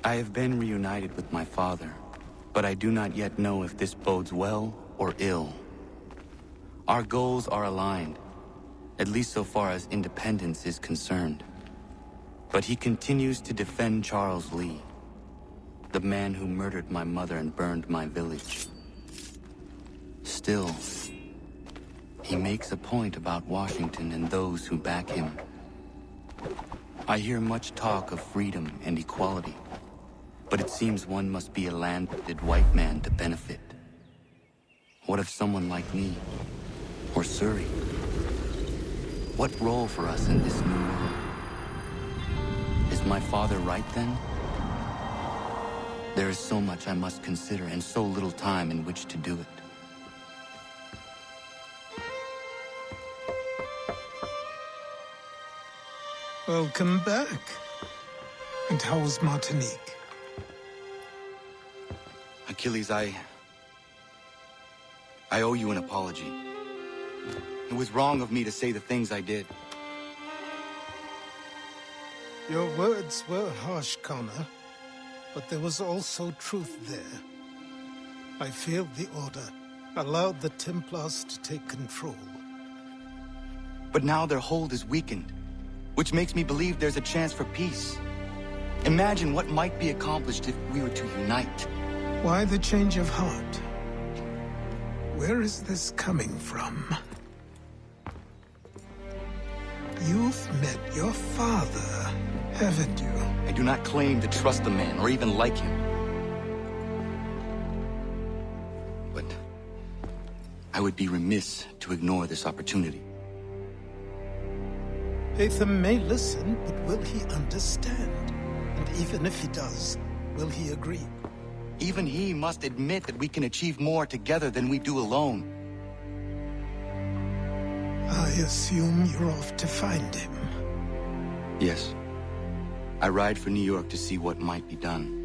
I have been reunited with my father, but I do not yet know if this bodes well or ill. Our goals are aligned, at least so far as independence is concerned. But he continues to defend Charles Lee, the man who murdered my mother and burned my village. Still, he makes a point about Washington and those who back him. I hear much talk of freedom and equality, but it seems one must be a landed white man to benefit. What of someone like me, or Surrey? What role for us in this new world? Is my father right then? There is so much I must consider and so little time in which to do it. Welcome back. And how was Martinique? Achilles, I owe you an apology. It was wrong of me to say the things I did. Your words were harsh, Connor, but there was also truth there. I failed the Order, allowed the Templars to take control. But now their hold is weakened, which makes me believe there's a chance for peace. Imagine what might be accomplished if we were to unite. Why the change of heart? Where is this coming from? You've met your father, haven't you? I do not claim to trust the man or even like him. But I would be remiss to ignore this opportunity. Hatham may listen, but will he understand? And even if he does, will he agree? Even he must admit that we can achieve more together than we do alone. I assume you're off to find him. Yes. I ride for New York to see what might be done.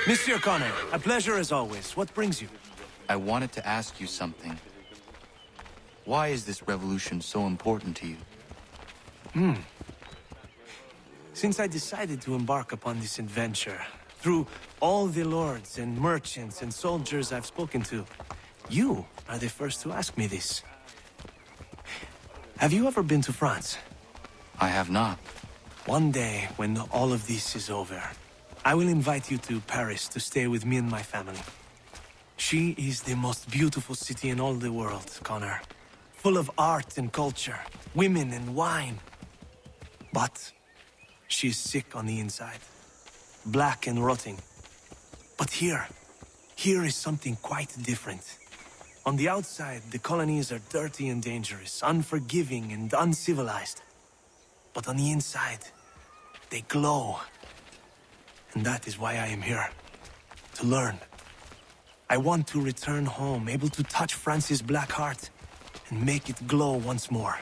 Monsieur Connor, a pleasure as always. What brings you? I wanted to ask you something. Why is this revolution so important to you? Since I decided to embark upon this adventure, through all the lords and merchants and soldiers I've spoken to, you are the first to ask me this. Have you ever been to France? I have not. One day, when all of this is over, I will invite you to Paris to stay with me and my family. She is the most beautiful city in all the world, Connor. Full of art and culture, women and wine. But she is sick on the inside. Black and rotting. But here is something quite different. On the outside, the colonies are dirty and dangerous, unforgiving and uncivilized. But on the inside, they glow. And that is why I am here. To learn. I want to return home, able to touch France's black heart, and make it glow once more.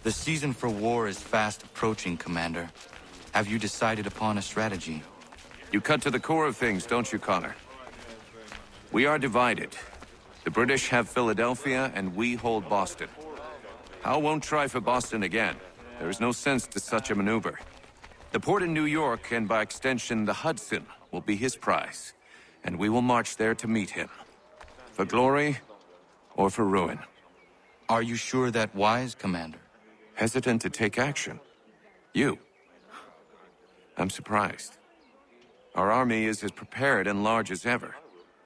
The season for war is fast approaching, Commander. Have you decided upon a strategy? You cut to the core of things, don't you, Connor? We are divided. The British have Philadelphia, and we hold Boston. Hal won't try for Boston again. There is no sense to such a maneuver. The port in New York, and by extension the Hudson, will be his prize. And we will march there to meet him. For glory, or for ruin. Are you sure that wise, Commander? Hesitant to take action? You? I'm surprised. Our army is as prepared and large as ever,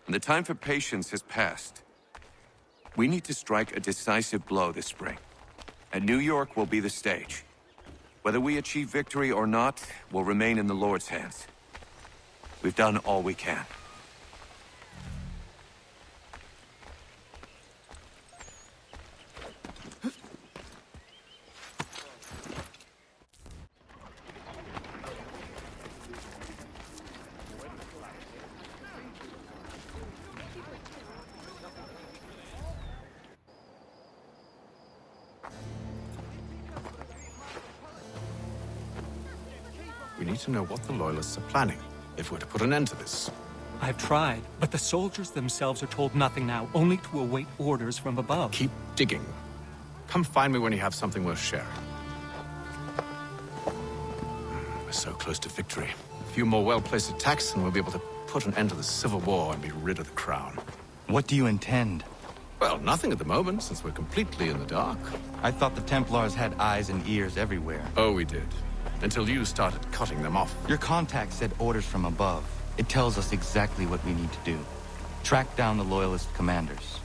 and the time for patience has passed. We need to strike a decisive blow this spring, and New York will be the stage. Whether we achieve victory or not will remain in the Lord's hands. We've done all we can. We need to know what the Loyalists are planning, if we're to put an end to this. I've tried, but the soldiers themselves are told nothing now, only to await orders from above. Keep digging. Come find me when you have something worth sharing. We're so close to victory. A few more well-placed attacks and we'll be able to put an end to the Civil War and be rid of the crown. What do you intend? Well, nothing at the moment, since we're completely in the dark. I thought the Templars had eyes and ears everywhere. Oh, we did. Until you started cutting them off. Your contact said orders from above. It tells us exactly what we need to do. Track down the Loyalist commanders.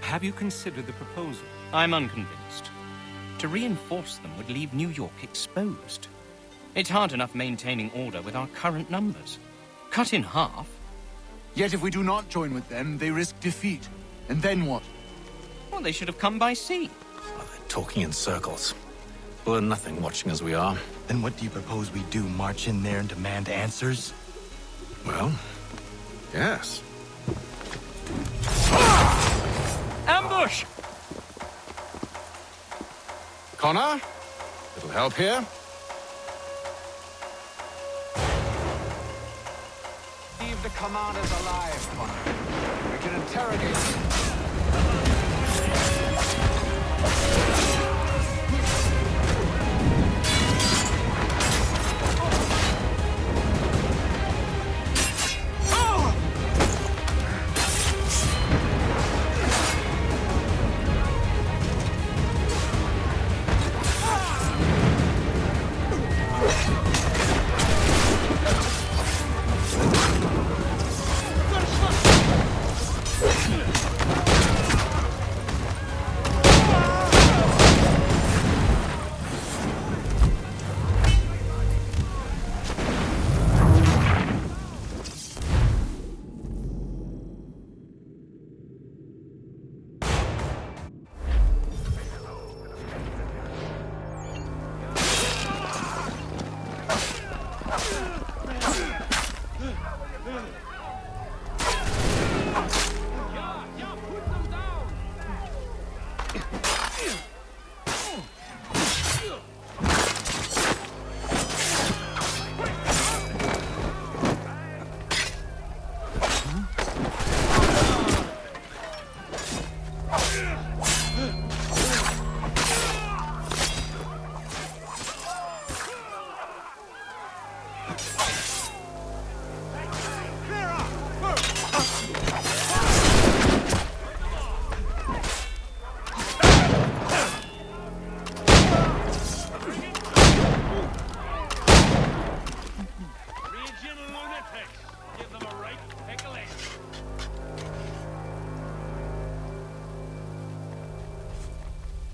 Have you considered the proposal? I'm unconvinced. To reinforce them would leave New York exposed. It's hard enough maintaining order with our current numbers. Cut in half. Yet if we do not join with them, they risk defeat. And then what? Well, they should have come by sea. Oh, they're talking in circles. We'll learn nothing watching as we are. Then what do you propose we do? March in there and demand answers? Well, yes. Ambush! Connor? Little help here? Leave the commanders alive, Connor. We can interrogate them.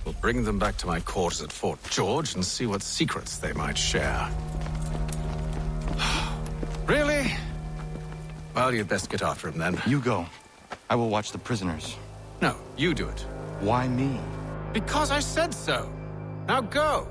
We'll bring them back to my quarters at Fort George and see what secrets they might share. Really? Well, you'd best get after him then. You go. I will watch the prisoners. No, you do it. Why me? Because I said so. Now go.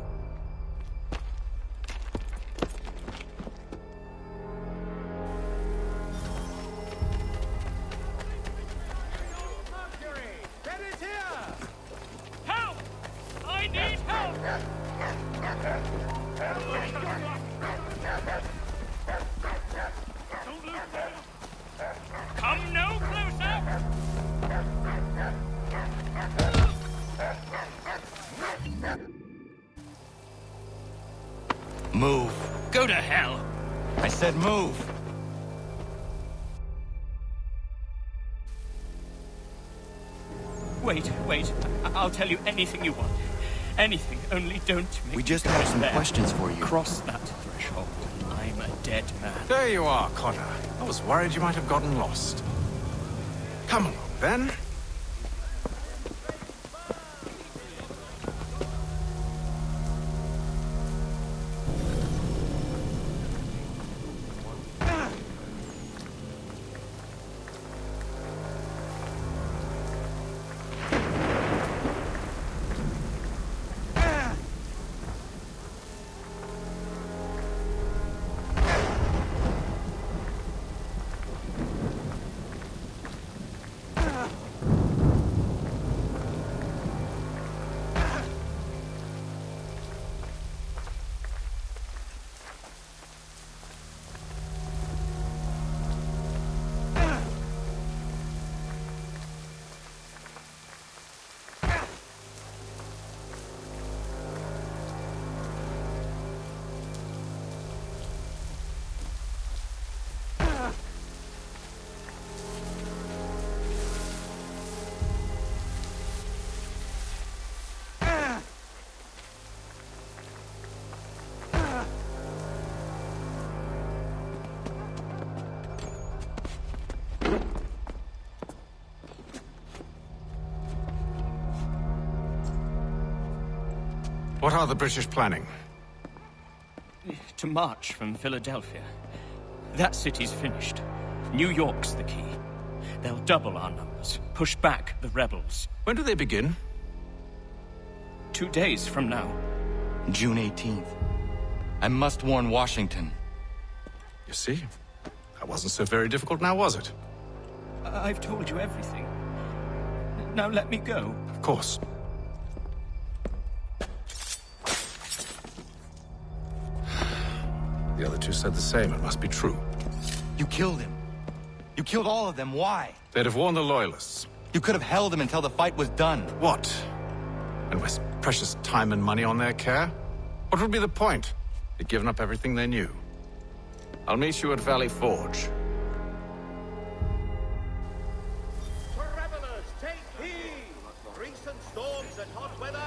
Come no closer! Move. Go to hell! I said move. Wait. I'll tell you anything you want. Anything, only don't make We just me have go some there. questions for you. Cross that threshold, and I'm a dead man. There you are, Connor. I was worried you might have gotten lost. Come along, then. What are the British planning? To march from Philadelphia. That city's finished. New York's the key. They'll double our numbers, push back the rebels. When do they begin? 2 days from now. June 18th. I must warn Washington. You see? That wasn't so very difficult now, was it? I've told you everything. Now let me go. Of course. The other two said the same. It must be true. You killed him. You killed all of them. Why? They'd have warned the Loyalists. You could have held him until the fight was done. What? And waste precious time and money on their care? What would be the point? They'd given up everything they knew. I'll meet you at Valley Forge. Travelers, take heed! Recent storms and hot weather